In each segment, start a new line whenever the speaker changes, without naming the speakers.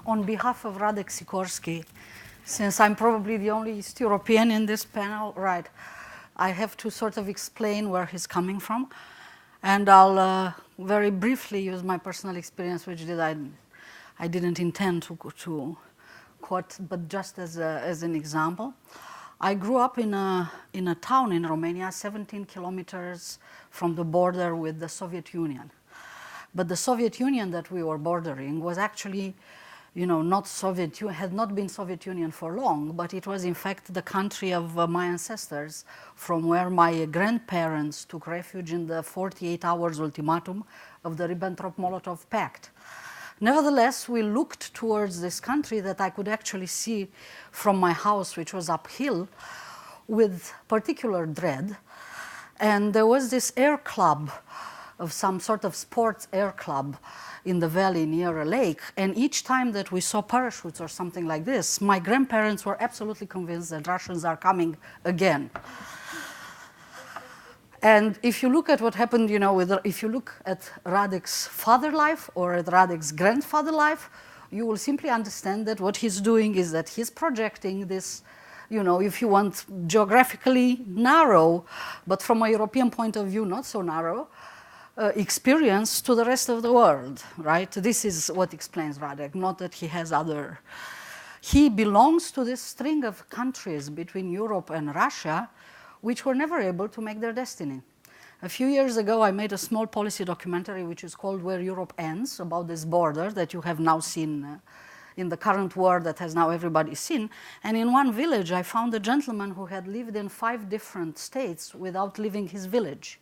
on behalf of Radek Sikorski, since I'm probably the only East European in this panel, right, I have to sort of explain where he's coming from. And I'll very briefly use my personal experience, which I didn't intend to quote, but just as an example. I grew up in a town in Romania, 17 kilometers from the border with the Soviet Union. But the Soviet Union that we were bordering was actually, not Soviet, had not been Soviet Union for long, but it was in fact the country of my ancestors, from where my grandparents took refuge in the 48 hours ultimatum of the Ribbentrop-Molotov Pact. Nevertheless, we looked towards this country that I could actually see from my house, which was uphill, with particular dread. And there was this air club of some sort of sports air club in the valley near a lake. And each time that we saw parachutes or something like this, my grandparents were absolutely convinced that Russians are coming again. And if you look at what happened, if you look at Radek's father life or at Radek's grandfather life, you will simply understand that what he's doing is that he's projecting this, if you want, geographically narrow, but from a European point of view, not so narrow, experience to the rest of the world, right? This is what explains Radek, not that he has other. He belongs to this string of countries between Europe and Russia, which were never able to make their destiny. A few years ago, I made a small policy documentary, which is called Where Europe Ends, about this border that you have now seen in the current war that has now everybody seen. And in one village, I found a gentleman who had lived in 5 different states without leaving his village.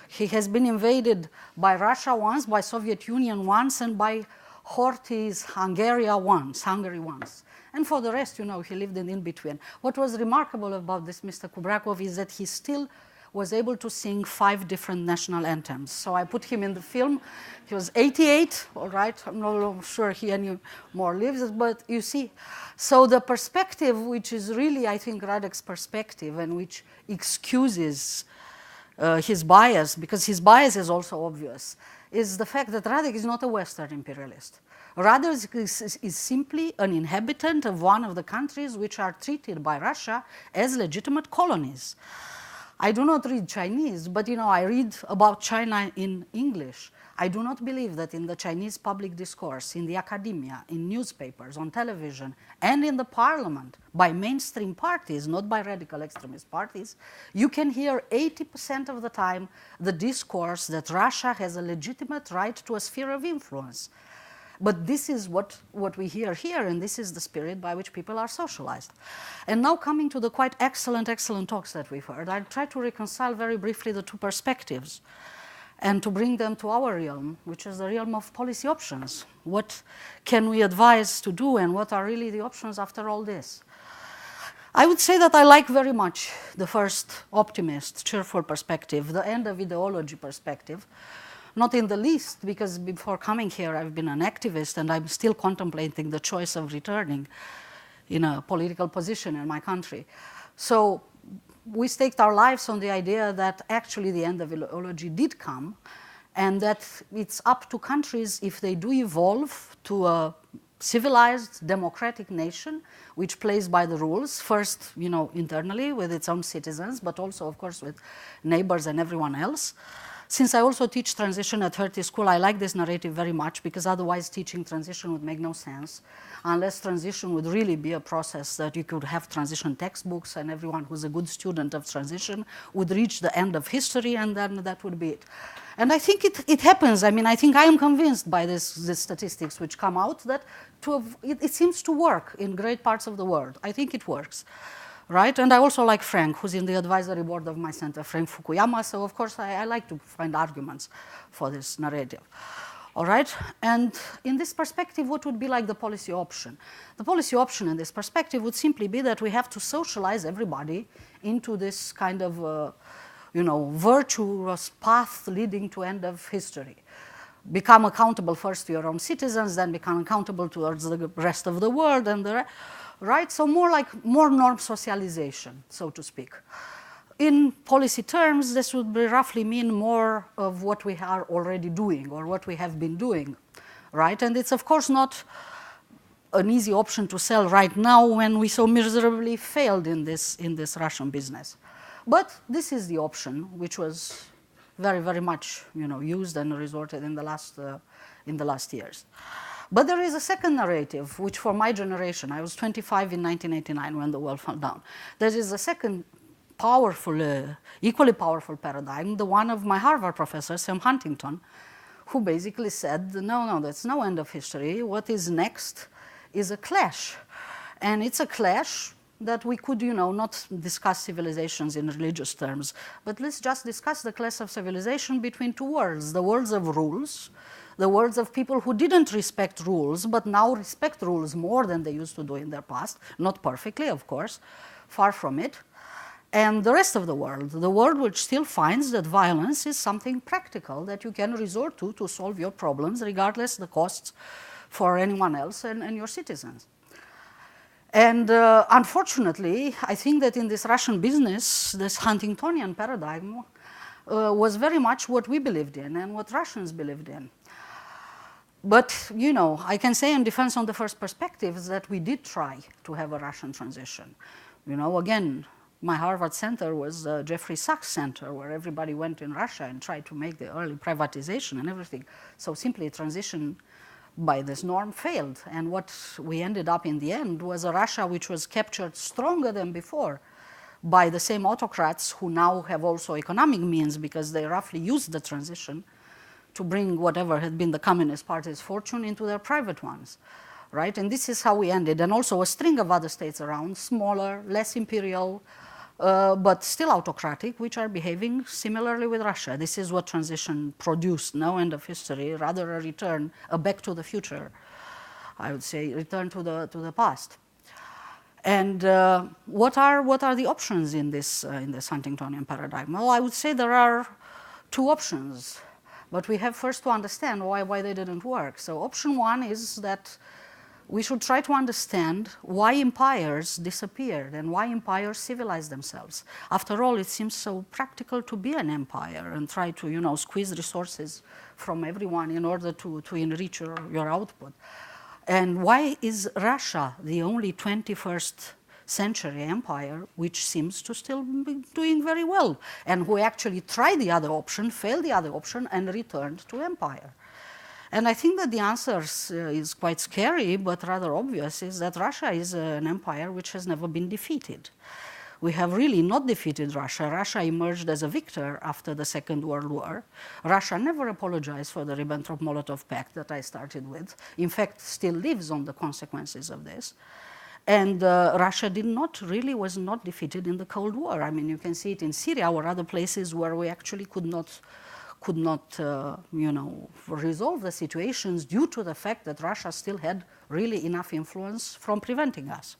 He has been invaded by Russia once, by Soviet Union once, and by Hertie's Hungary once. And for the rest, he lived in between. What was remarkable about this Mr. Kubrakov is that he still was able to sing 5 different national anthems. So I put him in the film. He was 88, all right. I'm not sure he any more lives, but you see. So the perspective, which is really, I think, Radek's perspective, and which excuses his bias, because his bias is also obvious, is the fact that Radek is not a Western imperialist. Radek is simply an inhabitant of one of the countries which are treated by Russia as legitimate colonies. I do not read Chinese, but I read about China in English. I do not believe that in the Chinese public discourse, in the academia, in newspapers, on television, and in the parliament, by mainstream parties, not by radical extremist parties, you can hear 80% of the time the discourse that Russia has a legitimate right to a sphere of influence. But this is what we hear here, and this is the spirit by which people are socialized. And now coming to the quite excellent talks that we've heard, I'll try to reconcile very briefly the 2 perspectives and to bring them to our realm, which is the realm of policy options. What can we advise to do, and what are really the options after all this? I would say that I like very much the first optimist, cheerful perspective, the end of ideology perspective. Not in the least, because before coming here, I've been an activist, and I'm still contemplating the choice of returning in a political position in my country. So we staked our lives on the idea that actually the end of ideology did come, and that it's up to countries, if they do evolve to a civilized, democratic nation, which plays by the rules, first, internally with its own citizens, but also, of course, with neighbors and everyone else. Since I also teach transition at Hertie School, I like this narrative very much, because otherwise teaching transition would make no sense, unless transition would really be a process that you could have transition textbooks, and everyone who's a good student of transition would reach the end of history, and then that would be it. And I think it happens. I think I am convinced by these statistics which come out that it seems to work in great parts of the world. I think it works. Right? And I also like Frank, who's in the advisory board of my center, Frank Fukuyama, so of course I like to find arguments for this narrative. All right? And in this perspective, what would be like the policy option? The policy option in this perspective would simply be that we have to socialize everybody into this kind of, virtuous path leading to end of history. Become accountable first to your own citizens, then become accountable towards the rest of the world, and right? So more norm socialization, so to speak. In policy terms, this would roughly mean more of what we are already doing or what we have been doing, right? And it's of course not an easy option to sell right now when we so miserably failed in this Russian business. But this is the option which was very, very much used and resorted in the last years. But there is a second narrative, which for my generation, I was 25 in 1989 when the world fell down. There is a second powerful, equally powerful paradigm, the one of my Harvard professor, Sam Huntington, who basically said, no, that's no end of history. What is next is a clash. And it's a clash that we could, not discuss civilizations in religious terms, but let's just discuss the clash of civilization between two worlds, the worlds of rules, the worlds of people who didn't respect rules, but now respect rules more than they used to do in their past, not perfectly, of course, far from it, and the rest of the world which still finds that violence is something practical that you can resort to solve your problems, regardless the costs for anyone else and your citizens. And unfortunately, I think that in this Russian business, this Huntingtonian paradigm was very much what we believed in and what Russians believed in. But, I can say in defense on the first perspective is that we did try to have a Russian transition. Again, my Harvard center was Jeffrey Sachs Center, where everybody went in Russia and tried to make the early privatization and everything. So simply transition by this norm failed. And what we ended up in the end was a Russia which was captured stronger than before by the same autocrats who now have also economic means because they roughly used the transition to bring whatever had been the Communist Party's fortune into their private ones, right? And this is how we ended. And also a string of other states around, smaller, less imperial, but still autocratic, which are behaving similarly with Russia. This is what transition produced, no end of history, rather a return, a back to the future, I would say, return to the past. And what are the options in this Huntingtonian paradigm? Well, I would say there are two options. But we have first to understand why they didn't work. So option one is that we should try to understand why empires disappeared and why empires civilized themselves. After all, it seems so practical to be an empire and try to, squeeze resources from everyone in order to enrich your output. And why is Russia the only 21st century empire which seems to still be doing very well, and who actually tried the other option, failed the other option, and returned to empire? And I think that the answer is quite scary, but rather obvious, is that Russia is an empire which has never been defeated. We have really not defeated Russia. Russia emerged as a victor after the Second World War. Russia never apologized for the Ribbentrop-Molotov Pact that I started with. In fact, still lives on the consequences of this. And Russia was not defeated in the Cold War. I mean, you can see it in Syria or other places where we actually could not resolve the situations due to the fact that Russia still had really enough influence from preventing us.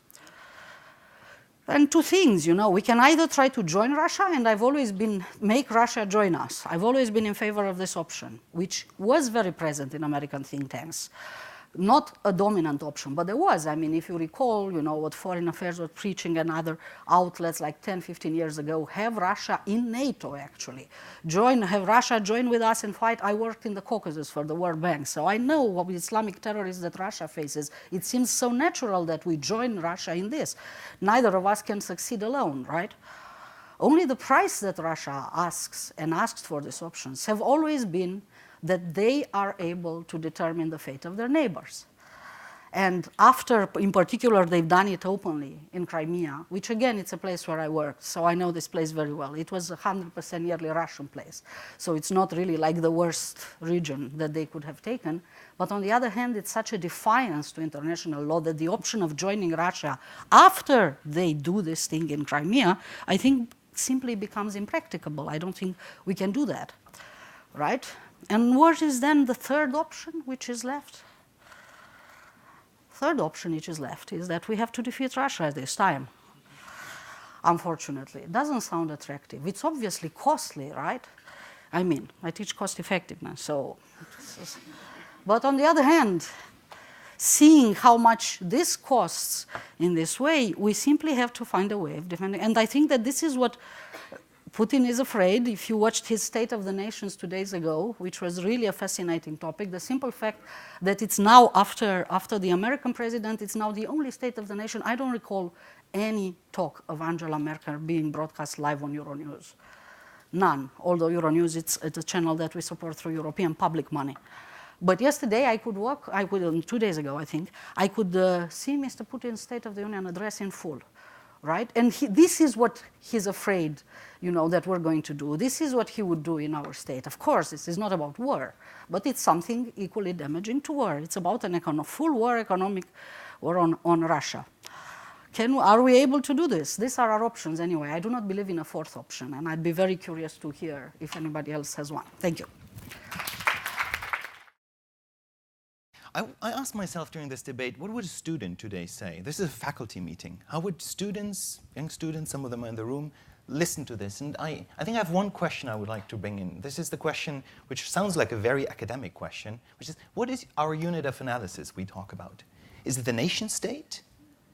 And two things, we can either try to join Russia, and I've always make Russia join us. I've always been in favor of this option, which was very present in American think tanks. Not a dominant option, but there was. I mean, if you recall, what Foreign Affairs was preaching and other outlets like 10, 15 years ago, have Russia in NATO, actually. Have Russia join with us and fight. I worked in the Caucasus for the World Bank, so I know what Islamic terrorists that Russia faces. It seems so natural that we join Russia in this. Neither of us can succeed alone, right? Only the price that Russia asks and asked for these options have always been that they are able to determine the fate of their neighbors. And after, in particular, they've done it openly in Crimea, which again, it's a place where I worked, so I know this place very well. It was a 100% nearly Russian place. So it's not really like the worst region that they could have taken. But on the other hand, it's such a defiance to international law that the option of joining Russia after they do this thing in Crimea, I think simply becomes impracticable. I don't think we can do that, right? And what is then the third option which is left? Third option which is left is that we have to defeat Russia at this time. Unfortunately, it doesn't sound attractive. It's obviously costly, right? I mean, I teach cost effectiveness, so. But on the other hand, seeing how much this costs in this way, we simply have to find a way of defending. And I think that this is what Putin is afraid. If you watched his State of the Nations 2 days ago, which was really a fascinating topic, the simple fact that it's now, after the American president, it's now the only State of the Nation. I don't recall any talk of Angela Merkel being broadcast live on Euronews. None, although Euronews, it's a channel that we support through European public money. But yesterday, 2 days ago, I think, I could see Mr. Putin's State of the Union address in full. Right? And this is what he's afraid, that we're going to do. This is what he would do in our state. Of course, this is not about war, but it's something equally damaging to war. It's about a full war, economic war on Russia. Are we able to do this? These are our options anyway. I do not believe in a fourth option, and I'd be very curious to hear if anybody else has one. Thank you.
I asked myself during this debate, what would a student today say? This is a faculty meeting. How would students, young students, some of them are in the room, listen to this? And I think I have one question I would like to bring in. This is the question which sounds like a very academic question, which is, what is our unit of analysis we talk about? Is it the nation state?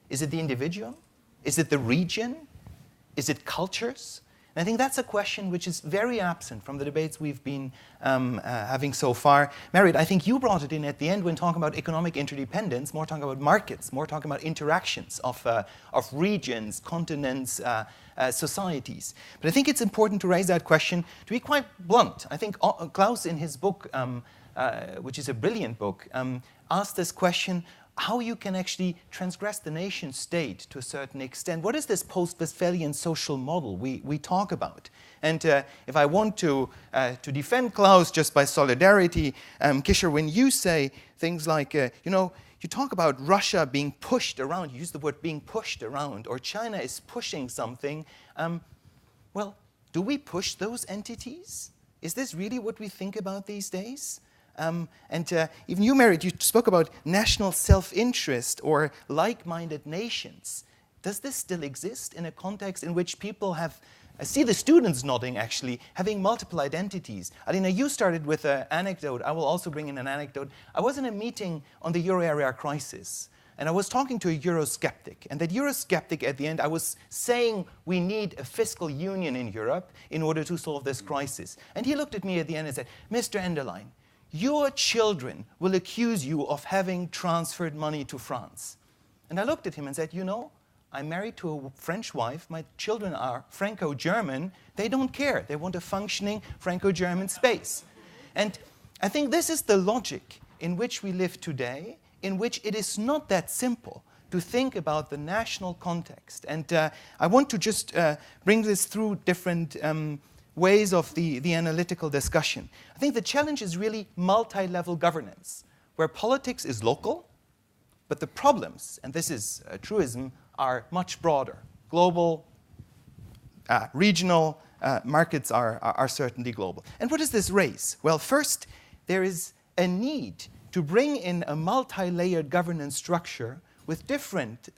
Is it the individual? Is it the region? Is it cultures? And I think that's a question which is very absent from the debates we've been having so far. Merit, I think you brought it in at the end when talking about economic interdependence, more talking about markets, more talking about interactions of regions, continents, societies. But I think it's important to raise that question, to be quite blunt. I think Klaus, in his book, which is a brilliant book, asked this question, how you can actually transgress the nation state to a certain extent. What is this post-Westphalian social model we talk about? And if I want to defend Klaus just by solidarity, Kisher, when you say things like, you talk about Russia being pushed around, you use the word being pushed around, or China is pushing something, well, do we push those entities? Is this really what we think about these days? Even you, Merit, you spoke about national self-interest or like-minded nations. Does this still exist in a context in which people have, I see the students nodding actually, having multiple identities? Alina, you started with an anecdote. I will also bring in an anecdote. I was in a meeting on the euro area crisis, and I was talking to a Eurosceptic. And that Eurosceptic at the end, I was saying we need a fiscal union in Europe in order to solve this crisis. And he looked at me at the end and said, Mr. Enderlein, your children will accuse you of having transferred money to France. And I looked at him and said, I'm married to a French wife. My children are Franco-German. They don't care. They want a functioning Franco-German space. And I think this is the logic in which we live today, in which it is not that simple to think about the national context. And I want to just bring this through different ways of the analytical discussion. I think the challenge is really multi-level governance, where politics is local, but the problems, and this is a truism, are much broader. Global, regional, markets are certainly global. And what does this raise? Well, first, there is a need to bring in a multi-layered governance structure with different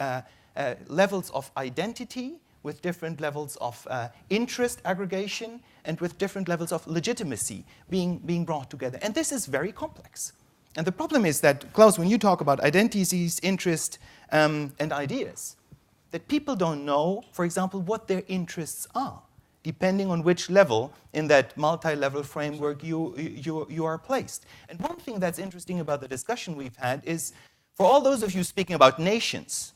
levels of identity, with different levels of interest aggregation, and with different levels of legitimacy being brought together. And this is very complex. And the problem is that, Klaus, when you talk about identities, interest, and ideas, that people don't know, for example, what their interests are, depending on which level in that multi-level framework you are placed. And one thing that's interesting about the discussion we've had is, for all those of you speaking about nations,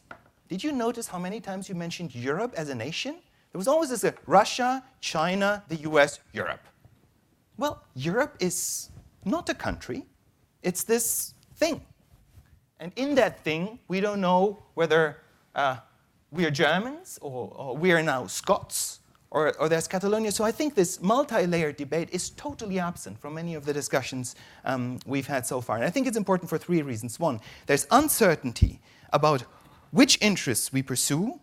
did you notice how many times you mentioned Europe as a nation? There was always this Russia, China, the US, Europe. Well, Europe is not a country. It's this thing. And in that thing, we don't know whether we are Germans or we are now Scots or there's Catalonia. So I think this multi-layered debate is totally absent from many of the discussions we've had so far. And I think it's important for three reasons. One, there's uncertainty about which interests we pursue.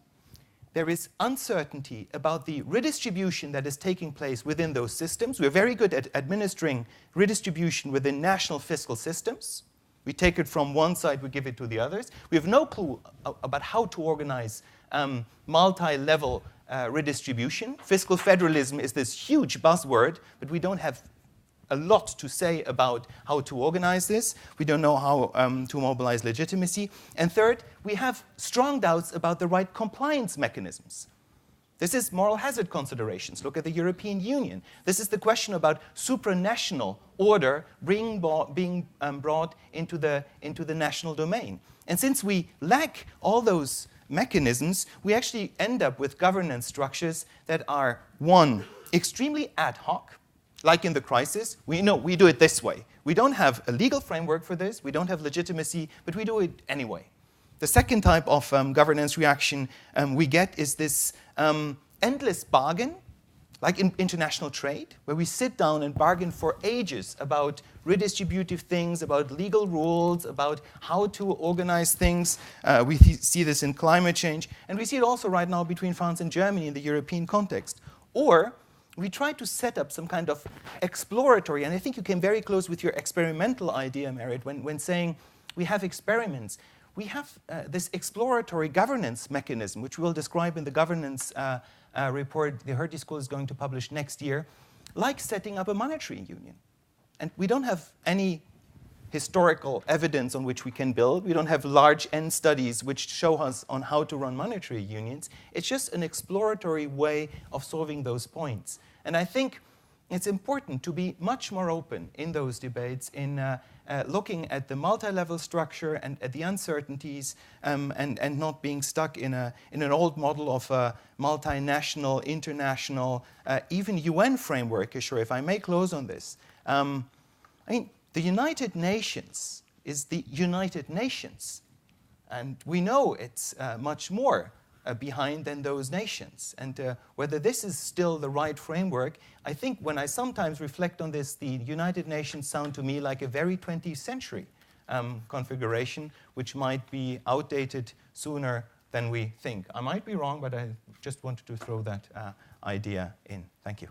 There is uncertainty about the redistribution that is taking place within those systems. We're very good at administering redistribution within national fiscal systems. We take it from one side, we give it to the others. We have no clue about how to organize multi-level redistribution. Fiscal federalism is this huge buzzword, but we don't have a lot to say about how to organize this. We don't know how to mobilize legitimacy. And third, we have strong doubts about the right compliance mechanisms. This is moral hazard considerations. Look at the European Union. This is the question about supranational order being brought into the national domain. And since we lack all those mechanisms, we actually end up with governance structures that are, one, extremely ad hoc, like in the crisis. We know we do it this way. We don't have a legal framework for this. We don't have legitimacy, but we do it anyway. The second type of governance reaction we get is this endless bargain, like in international trade, where we sit down and bargain for ages about redistributive things, about legal rules, about how to organize things. We see this in climate change, and we see it also right now between France and Germany in the European context. Or we try to set up some kind of exploratory, and I think you came very close with your experimental idea, Merit, when saying we have experiments. We have this exploratory governance mechanism, which we'll describe in the governance report the Hertie School is going to publish next year, like setting up a monetary union. And we don't have any historical evidence on which we can build. We don't have large N studies which show us on how to run monetary unions. It's just an exploratory way of solving those points. And I think it's important to be much more open in those debates in looking at the multi-level structure and at the uncertainties and not being stuck in an old model of a multinational, international, even UN framework. Sure, if I may close on this. I mean, the United Nations is the United Nations. And we know it's much more behind than those nations. And whether this is still the right framework, I think when I sometimes reflect on this, the United Nations sound to me like a very 20th century configuration, which might be outdated sooner than we think. I might be wrong, but I just wanted to throw that idea in. Thank you.